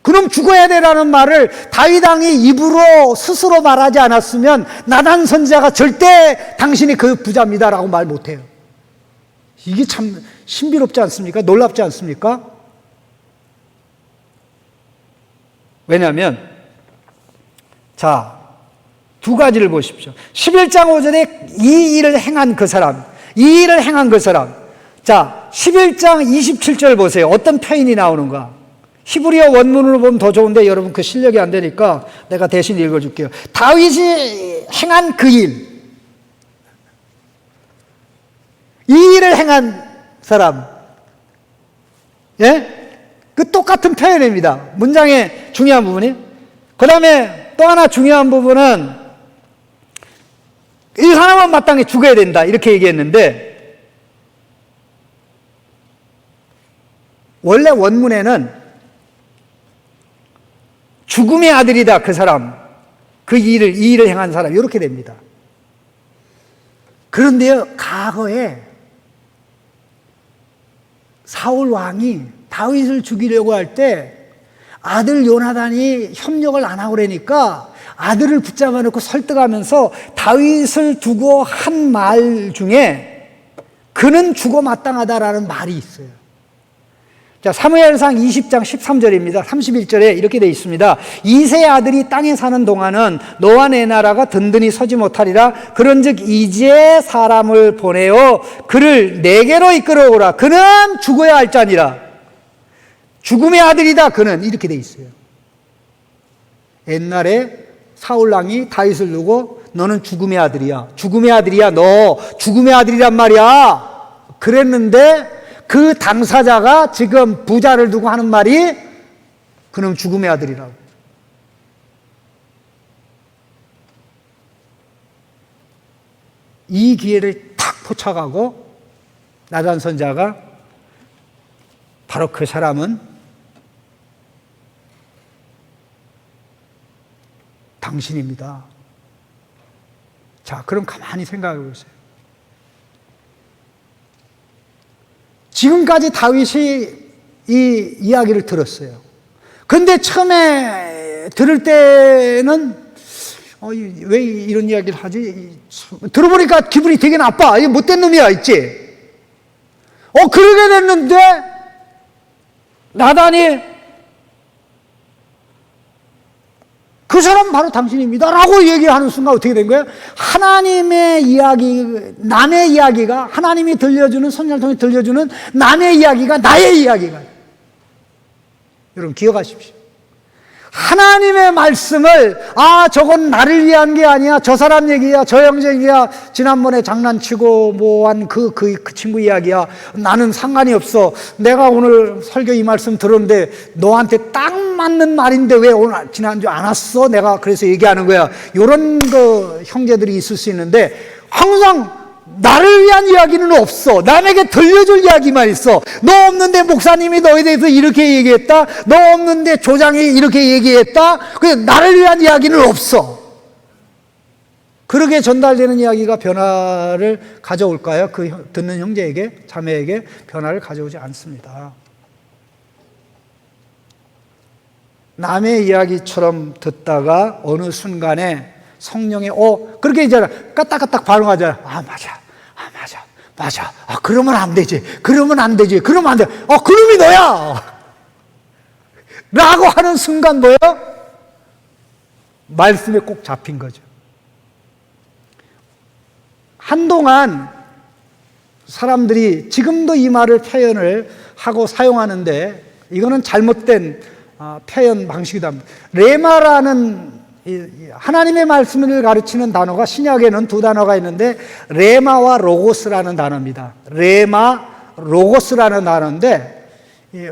그럼 죽어야 되라는 말을 다윗 왕이 입으로 스스로 말하지 않았으면 나단 선지자가 절대 당신이 그 부자입니다라고 말 못해요. 이게 참 신비롭지 않습니까? 놀랍지 않습니까? 왜냐하면, 자, 2가지를 보십시오. 11장 5절에 이 일을 행한 그 사람, 자, 11장 27절 보세요. 어떤 표현이 나오는가? 히브리어 원문으로 보면 더 좋은데 여러분 그 실력이 안 되니까 내가 대신 읽어줄게요. 다윗이 행한 그 일, 이 일을 행한 사람, 예? 그 똑같은 표현입니다. 문장의 중요한 부분이. 그 다음에 또 하나 중요한 부분은 이 사람은 마땅히 죽어야 된다 이렇게 얘기했는데, 원래 원문에는 죽음의 아들이다 그 사람, 이 일을 행한 사람 이렇게 됩니다. 그런데요, 과거에 사울 왕이 다윗을 죽이려고 할 때 아들 요나단이 협력을 안 하고 그러니까 아들을 붙잡아 놓고 설득하면서 다윗을 두고 한 말 중에 그는 죽어 마땅하다라는 말이 있어요. 자, 사무엘상 20장 13절입니다. 31절에 이렇게 되어 있습니다. 이새의 아들이 땅에 사는 동안은 너와 내 나라가 든든히 서지 못하리라. 그런즉 이제 사람을 보내어 그를 내게로 이끌어오라. 그는 죽어야 할 자니라. 죽음의 아들이다 그는, 이렇게 되어 있어요. 옛날에 사울왕이 다윗을 두고 너는 죽음의 아들이야. 죽음의 아들이야. 너 죽음의 아들이란 말이야. 그랬는데 그 당사자가 지금 부자를 두고 하는 말이 그놈 죽음의 아들이라고. 이 기회를 탁 포착하고 나단 선지자가 바로 그 사람은 당신입니다. 자, 그럼 가만히 생각해 보세요. 지금까지 다윗이 이 이야기를 들었어요. 그런데 처음에 들을 때는 왜 이런 이야기를 하지? 들어보니까 기분이 되게 나빠. 이 못된 놈이야, 있지? 그러게 됐는데 나단이 그 사람 바로 당신입니다 라고 얘기하는 순간 어떻게 된 거예요? 하나님의 이야기, 남의 이야기가, 하나님이 들려주는, 선지자를 통해 들려주는 남의 이야기가 나의 이야기가. 여러분 기억하십시오. 하나님의 말씀을 저건 나를 위한 게 아니야, 저 사람 얘기야, 저 형제 얘기야, 지난번에 장난치고 뭐한 그 친구 이야기야, 나는 상관이 없어, 내가 오늘 설교 이 말씀 들었는데 너한테 딱 맞는 말인데 왜 오늘 지난주 안 왔어? 내가 그래서 얘기하는 거야. 이런 형제들이 있을 수 있는데 항상 나를 위한 이야기는 없어. 남에게 들려줄 이야기만 있어. 너 없는데 목사님이 너에 대해서 이렇게 얘기했다. 너 없는데 조장이 이렇게 얘기했다. 그래서 나를 위한 이야기는 없어. 그렇게 전달되는 이야기가 변화를 가져올까요? 그 듣는 형제에게, 자매에게 변화를 가져오지 않습니다. 남의 이야기처럼 듣다가 어느 순간에 성령의 그렇게 이제 까딱까딱 반응하잖아. 맞아. 그러면 안 되지. 그러면 안 되지. 그러면 안 돼. 그놈이 너야. 라고 하는 순간 뭐예요? 말씀에 꼭 잡힌 거죠. 한동안 사람들이 지금도 이 말을 표현을 하고 사용하는데 이거는 잘못된 표현 방식이다. 레마라는 하나님의 말씀을 가르치는 단어가 신약에는 두 단어가 있는데 레마와 로고스라는 단어입니다. 레마, 로고스라는 단어인데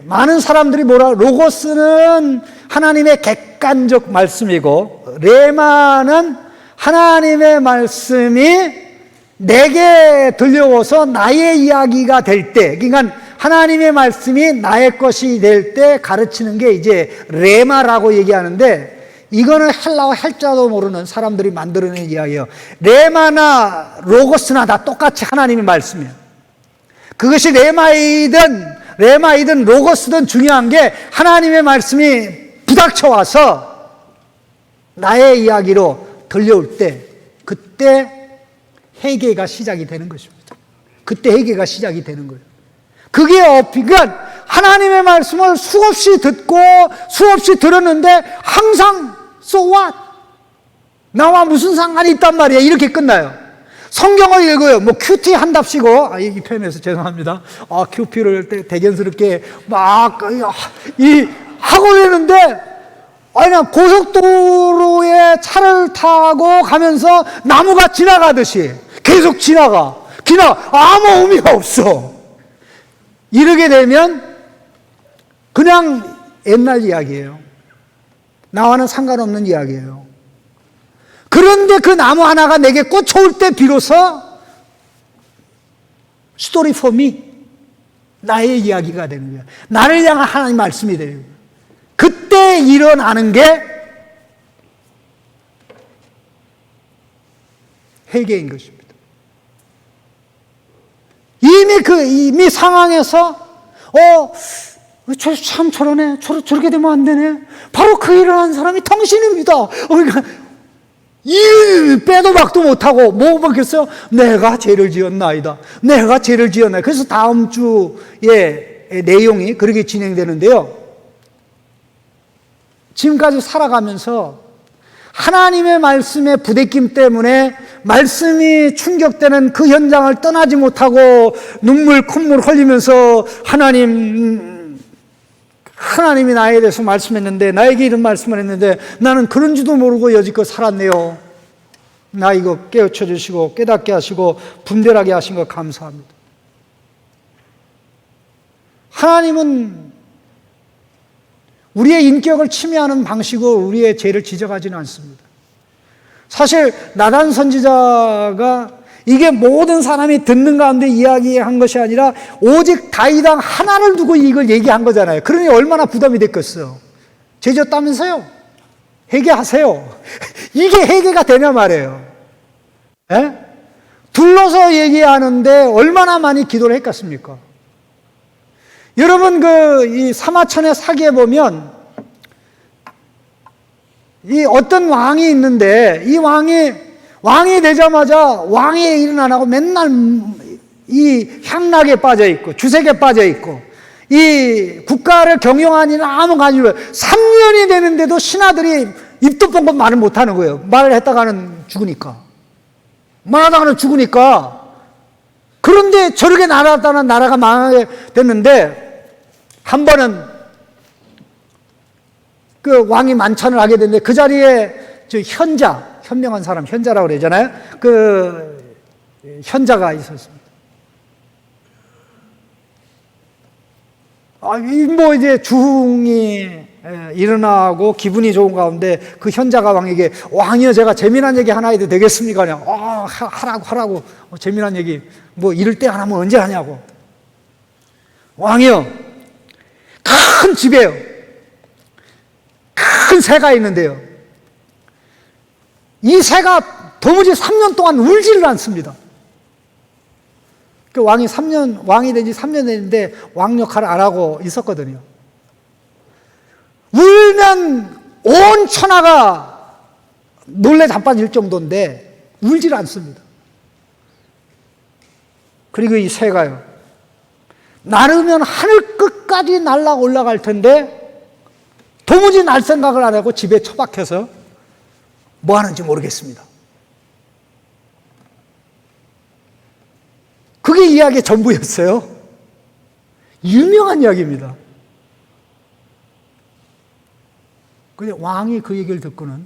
많은 사람들이 로고스는 하나님의 객관적 말씀이고 레마는 하나님의 말씀이 내게 들려와서 나의 이야기가 될 때, 그러니까 하나님의 말씀이 나의 것이 될 때 가르치는 게 이제 레마라고 얘기하는데 이거는 헬라어 헬자도 모르는 사람들이 만들어낸 이야기예요. 레마나 로고스나 다 똑같이 하나님의 말씀이에요. 그것이 레마이든 로고스든 중요한 게 하나님의 말씀이 부닥쳐 와서 나의 이야기로 들려올 때 그때 회개가 시작이 되는 것입니다. 그때 회개가 시작이 되는 거예요. 그게 그러니까 하나님의 말씀을 수없이 듣고 수없이 들었는데 항상 So what? 나와 무슨 상관이 있단 말이야. 이렇게 끝나요. 성경을 읽어요. 큐티 한답시고, 이 표현에서 죄송합니다. 큐피를 대견스럽게 하고 있는데, 그냥 고속도로에 차를 타고 가면서 나무가 지나가듯이 계속 지나가. 아무 의미가 없어. 이러게 되면 그냥 옛날 이야기예요. 나와는 상관없는 이야기예요. 그런데 그 나무 하나가 내게 꽂혀올 때 비로소 스토리 포 미, 나의 이야기가 되는 거야. 나를 향한 하나님 말씀이 되는 거야. 그때 일어나는 게 회개인 것입니다. 이미 상황에서 참 저러네. 저렇게 되면 안 되네. 바로 그 일어난 사람이 당신입니다. 그러니까 빼도 박도 못하고 뭐 먹겠어요? 내가 죄를 지었나이다. 내가 죄를 지었나이다. 그래서 다음 주에 내용이 그렇게 진행되는데요. 지금까지 살아가면서 하나님의 말씀의 부대낌 때문에 말씀이 충격되는 그 현장을 떠나지 못하고 콧물 흘리면서 하나님이 나에 대해서 말씀했는데, 나에게 이런 말씀을 했는데 나는 그런 줄도 모르고 여지껏 살았네요. 나 이거 깨우쳐 주시고 깨닫게 하시고 분별하게 하신 것 감사합니다. 하나님은 우리의 인격을 침해하는 방식으로 우리의 죄를 지적하지는 않습니다. 사실 나단 선지자가 이게 모든 사람이 듣는 가운데 이야기한 것이 아니라 오직 다윗왕 하나를 두고 이걸 얘기한 거잖아요. 그러니 얼마나 부담이 됐겠어요. 죄 졌다면서요? 회개하세요. 이게 회개가 되냐 말이에요. 에? 둘러서 얘기하는데 얼마나 많이 기도를 했겠습니까? 여러분 이 사마천의 사기에 보면 이 어떤 왕이 있는데 이 왕이 되자마자 왕의 일은 안 하고 맨날 이 향락에 빠져 있고 주색에 빠져 있고 이 국가를 경영하는 일은 아무 관심이 없어요. 3년이 되는데도 신하들이 입도 뻥뻥 말을 못하는 거예요. 말을 했다가는 죽으니까. 말하다가는 죽으니까. 그런데 저렇게 나라다는 나라가 망하게 됐는데 한 번은 그 왕이 만찬을 하게 됐는데 그 자리에 저 현명한 사람, 현자라고 그러잖아요. 그 현자가 있었습니다. 뭐 이제 주흥이 일어나고 기분이 좋은 가운데 그 현자가 왕에게 왕이여 제가 재미난 얘기 하나 해도 되겠습니까? 그냥 하라고 재미난 얘기 뭐 이럴 때 안 하면 언제 하냐고. 왕이여 큰 집에요 큰 새가 있는데요 이 새가 도무지 3년 동안 울지를 않습니다. 그 왕이 왕이 된 지 3년 됐는데 왕 역할을 안 하고 있었거든요. 울면 온 천하가 놀래 자빠질 정도인데 울질 않습니다. 그리고 이 새가요, 나르면 하늘 끝까지 날아 올라갈 텐데 도무지 날 생각을 안 하고 집에 처박혀서 뭐 하는지 모르겠습니다. 그게 이야기의 전부였어요. 유명한 이야기입니다. 근데 왕이 그 얘기를 듣고는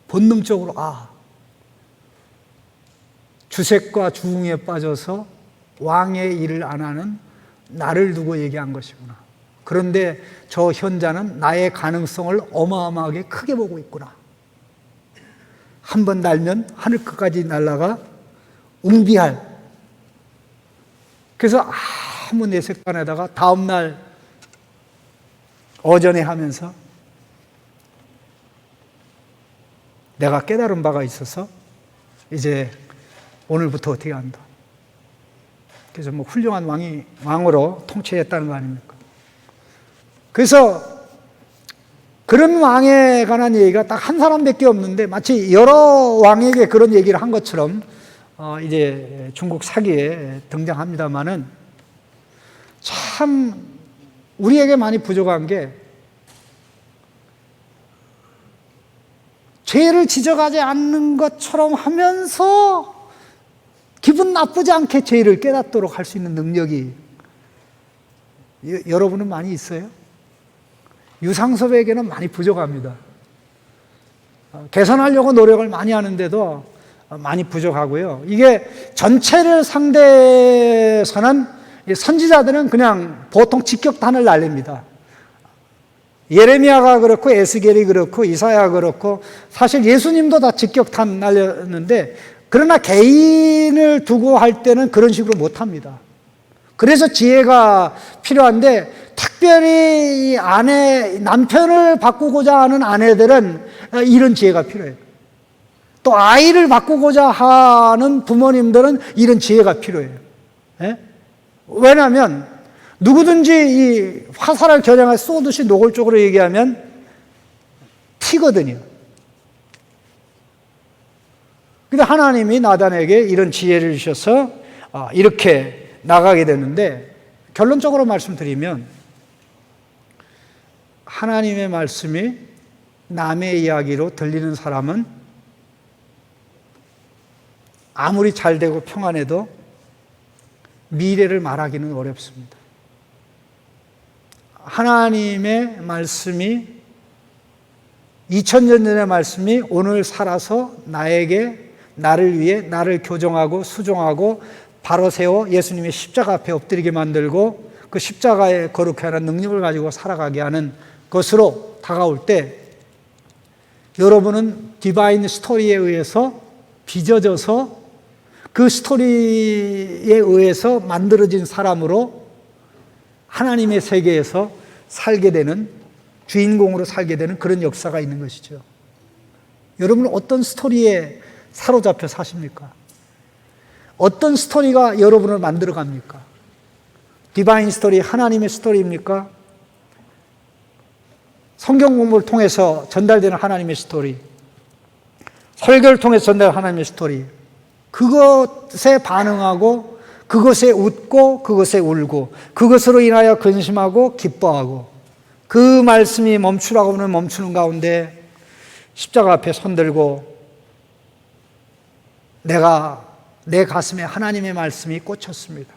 본능적으로 주색과 주흥에 빠져서 왕의 일을 안 하는 나를 두고 얘기한 것이구나. 그런데 저 현자는 나의 가능성을 어마어마하게 크게 보고 있구나. 한 번 날면 하늘 끝까지 날아가 웅비할. 그래서 아무 내색도 안 하다가 다음날 어전에 하면서 내가 깨달은 바가 있어서 이제 오늘부터 어떻게 한다. 그래서 뭐 훌륭한 왕으로 통치했다는 거 아닙니까? 그래서 그런 왕에 관한 얘기가 딱 한 사람밖에 없는데 마치 여러 왕에게 그런 얘기를 한 것처럼 이제 중국 사기에 등장합니다만은 참 우리에게 많이 부족한 게 죄를 지적하지 않는 것처럼 하면서 기분 나쁘지 않게 죄를 깨닫도록 할 수 있는 능력이 여러분은 많이 있어요? 유상섭에게는 많이 부족합니다. 개선하려고 노력을 많이 하는데도 많이 부족하고요. 이게 전체를 상대해서는 선지자들은 그냥 보통 직격탄을 날립니다. 예레미야가 그렇고 에스겔이 그렇고 이사야가 그렇고 사실 예수님도 다 직격탄 날렸는데 그러나 개인을 두고 할 때는 그런 식으로 못합니다. 그래서 지혜가 필요한데 특별히 남편을 바꾸고자 하는 아내들은 이런 지혜가 필요해요. 또 아이를 바꾸고자 하는 부모님들은 이런 지혜가 필요해요. 예? 왜냐하면 누구든지 이 화살을 겨냥해 쏘듯이 노골적으로 얘기하면 튀거든요. 근데 하나님이 나단에게 이런 지혜를 주셔서 이렇게 나가게 되는데 결론적으로 말씀드리면 하나님의 말씀이 남의 이야기로 들리는 사람은 아무리 잘되고 평안해도 미래를 말하기는 어렵습니다. 하나님의 말씀이 2000년 전의 말씀이 오늘 살아서 나를 위해 나를 교정하고 수정하고 바로 세워 예수님의 십자가 앞에 엎드리게 만들고 그 십자가에 거룩해 하는 능력을 가지고 살아가게 하는 것으로 다가올 때 여러분은 디바인 스토리에 의해서 빚어져서 그 스토리에 의해서 만들어진 사람으로 하나님의 세계에서 살게 되는 주인공으로 살게 되는 그런 역사가 있는 것이죠. 여러분은 어떤 스토리에 사로잡혀 사십니까? 어떤 스토리가 여러분을 만들어 갑니까? 디바인 스토리, 하나님의 스토리입니까? 성경 공부를 통해서 전달되는 하나님의 스토리, 설교를 통해서 전달되는 하나님의 스토리, 그것에 반응하고 그것에 웃고 그것에 울고 그것으로 인하여 근심하고 기뻐하고 그 말씀이 멈추라고 하면 멈추는 가운데 십자가 앞에 손들고 내 가슴에 하나님의 말씀이 꽂혔습니다.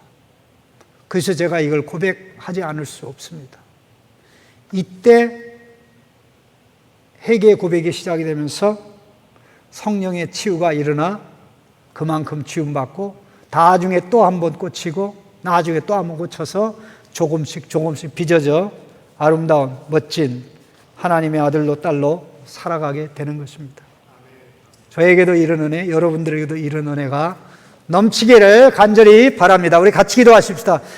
그래서 제가 이걸 고백하지 않을 수 없습니다. 이때 회개 고백이 시작이 되면서 성령의 치유가 일어나 그만큼 지음받고 나중에 또 한 번 꽂히고 나중에 또 한 번 꽂혀서 조금씩 빚어져 아름다운 멋진 하나님의 아들로 딸로 살아가게 되는 것입니다. 저에게도 이런 은혜, 여러분들에게도 이런 은혜가 넘치기를 간절히 바랍니다. 우리 같이 기도하십시다.